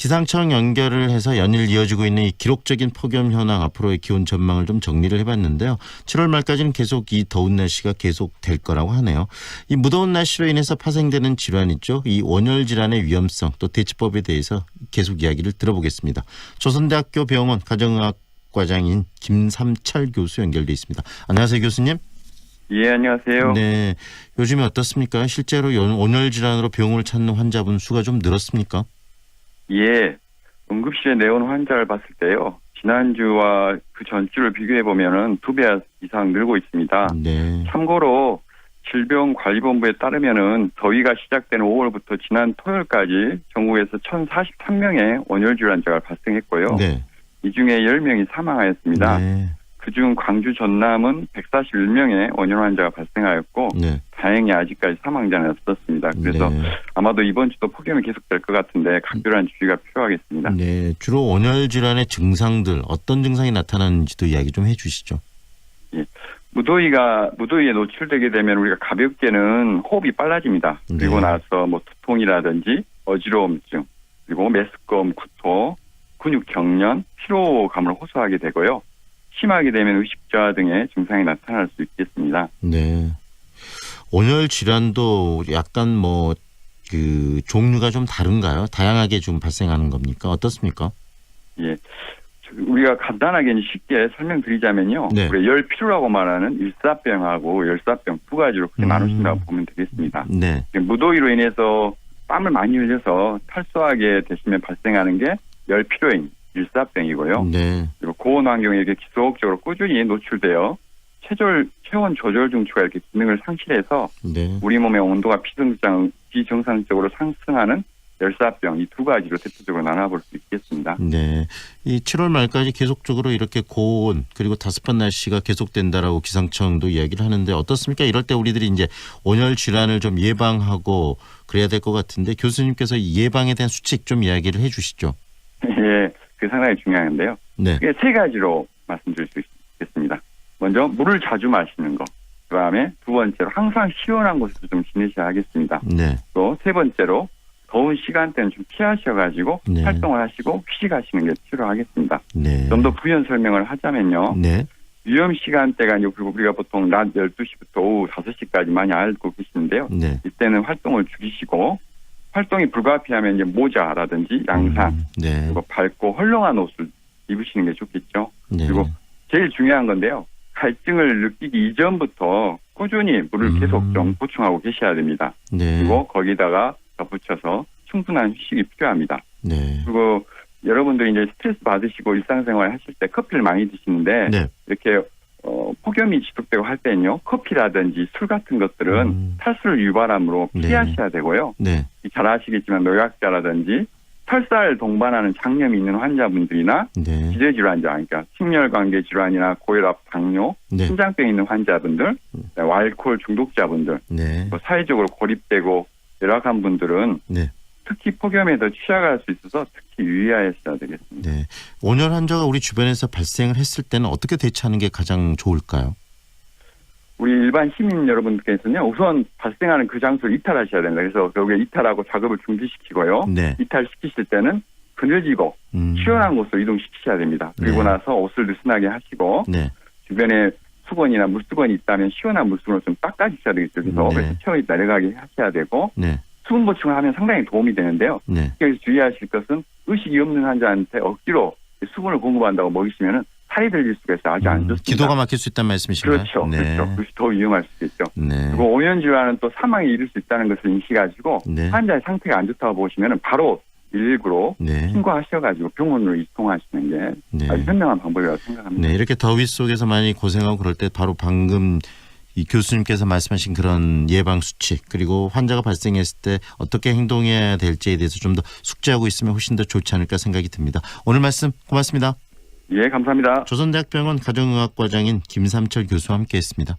기상청 연결을 해서 연일 이어지고 있는 이 기록적인 폭염 현황 앞으로의 기온 전망을 좀 정리를 해봤는데요. 7월 말까지는 계속 이 더운 날씨가 계속될 거라고 하네요. 이 무더운 날씨로 인해서 파생되는 질환 있죠. 이 온열 질환의 위험성 또 대처법에 대해서 계속 이야기를 들어보겠습니다. 조선대학교 병원 가정의학과장인 김삼철 교수 연결돼 있습니다. 안녕하세요, 교수님. 예, 안녕하세요. 네, 요즘에 어떻습니까? 실제로 온열 질환으로 병원을 찾는 환자분 수가 좀 늘었습니까? 예, 응급실에 내온 환자를 봤을 때요. 지난주와 그 전주를 비교해 보면은 2배 이상 늘고 있습니다. 네. 참고로 질병관리본부에 따르면은 더위가 시작된 5월부터 지난 토요일까지 전국에서 1,043명의 온열 질환자가 발생했고요. 네. 이 중에 10명이 사망하였습니다. 네. 그중 광주 전남은 141명의 온열 환자가 발생하였고 네. 다행히 아직까지 사망자는 없었습니다. 그래서 네. 아마도 이번 주도 폭염이 계속될 것 같은데 각별한 주의가 필요하겠습니다. 네, 주로 온열 질환의 증상들 어떤 증상이 나타나는지도 이야기 좀 해주시죠. 예. 무더위에 노출되게 되면 우리가 가볍게는 호흡이 빨라집니다. 네. 그리고 나서 뭐 두통이라든지 어지러움증, 그리고 메스꺼움, 구토, 근육 경련, 피로감을 호소하게 되고요. 심하게 되면 의식저하 등의 증상이 나타날 수 있겠습니다. 네. 온열 질환도 약간 그 종류가 좀 다른가요? 다양하게 좀 발생하는 겁니까? 어떻습니까? 예. 우리가 간단하게 쉽게 설명드리자면요. 네. 우리 열피로라고 말하는 일사병하고 열사병 두 가지로 크게 나누신다고 보면 되겠습니다. 네. 무더위로 인해서 땀을 많이 흘려서 탈수하게 되시면 발생하는 게 열피로인 일사병이고요. 네. 그리고 고온 환경에 계속적으로 꾸준히 노출되어 체온 조절 중추가 이렇게 기능을 상실해서 네. 우리 몸의 온도가 비정상적으로 상승하는 열사병 이 두 가지로 대표적으로 나눠볼 수 있겠습니다. 네. 이 7월 말까지 계속적으로 이렇게 고온 그리고 다습한 날씨가 계속된다라고 기상청도 이야기를 하는데 어떻습니까? 이럴 때 우리들이 이제 온열 질환을 좀 예방하고 그래야 될 것 같은데 교수님께서 이 예방에 대한 수칙 좀 이야기를 해주시죠. 예, 그 상당히 중요한데요. 네. 이게 세 가지로 말씀드릴 수 있겠습니다. 먼저 물을 자주 마시는 거. 그다음에 두 번째로 항상 시원한 곳에서 좀 지내셔야 하겠습니다. 네. 또 세 번째로 더운 시간대는 좀 피하셔가지고 네. 활동을 하시고 휴식하시는 게 필요하겠습니다. 네. 좀 더 부연 설명을 하자면요. 네. 위험 시간대가 이제 그리고 우리가 보통 낮 12시부터 오후 5시까지 많이 알고 계시는데요. 네. 이때는 활동을 줄이시고 활동이 불가피하면 이제 모자라든지 양산 네. 그리고 밝고 헐렁한 옷을 입으시는 게 좋겠죠. 네. 그리고 제일 중요한 건데요. 갈증을 느끼기 이전부터 꾸준히 물을 계속 좀 보충하고 계셔야 됩니다. 네. 그리고 거기다가 덧붙여서 충분한 휴식이 필요합니다. 네. 그리고 여러분들이 이제 스트레스 받으시고 일상생활 하실 때 커피를 많이 드시는데 네. 이렇게 폭염이 지속되고 할 때는요. 커피라든지 술 같은 것들은 탈수를 유발하므로 네. 피하셔야 되고요. 네. 잘 아시겠지만 노약자라든지 설사를 동반하는 장염이 있는 환자분들이나 네. 기저질환자, 그러니까 심혈관계 질환이나 고혈압, 당뇨, 네. 심장병 있는 환자분들, 알코올 중독자분들, 네. 뭐 사회적으로 고립되고 열악한 분들은 네. 특히 폭염에 더 취약할 수 있어서 특히 유의하셔야 되겠습니다. 네. 온열 환자가 우리 주변에서 발생을 했을 때는 어떻게 대처하는 게 가장 좋을까요? 우리 일반 시민 여러분들께서는요. 우선 발생하는 그 장소를 이탈하셔야 됩니다. 그래서 여기에 이탈하고 작업을 중지시키고요. 네. 이탈시키실 때는 그늘지고 시원한 곳으로 이동시키셔야 됩니다. 그리고 네. 나서 옷을 느슨하게 하시고 네. 주변에 수건이나 물수건이 있다면 시원한 물수건으로 좀 닦아주셔야 되겠죠. 그래서 네. 체온이 내려가게 하셔야 되고 네. 수분 보충을 하면 상당히 도움이 되는데요. 네. 여기서 주의하실 것은 의식이 없는 환자한테 억지로 수분을 공급한다고 먹이시면은 살이 들릴 수가 있어요. 아주 안 좋습니다. 기도가 막힐 수 있다는 말씀이신가요? 그렇죠. 네. 그렇죠. 그것이 더 위험할 수 있겠죠. 네. 그리고 온열 질환은 또 사망에 이를 수 있다는 것을 인식하시고 네. 환자의 상태가 안 좋다고 보시면은 바로 119로 네. 신고하셔가지고 병원으로 이송하시는 게 네. 아주 현명한 방법이라고 생각합니다. 네. 이렇게 더위 속에서 많이 고생하고 그럴 때 바로 방금 이 교수님께서 말씀하신 그런 예방 수칙 그리고 환자가 발생했을 때 어떻게 행동해야 될지에 대해서 좀 더 숙지하고 있으면 훨씬 더 좋지 않을까 생각이 듭니다. 오늘 말씀 고맙습니다. 예, 감사합니다. 조선대학병원 가정의학과장인 김삼철 교수와 함께했습니다.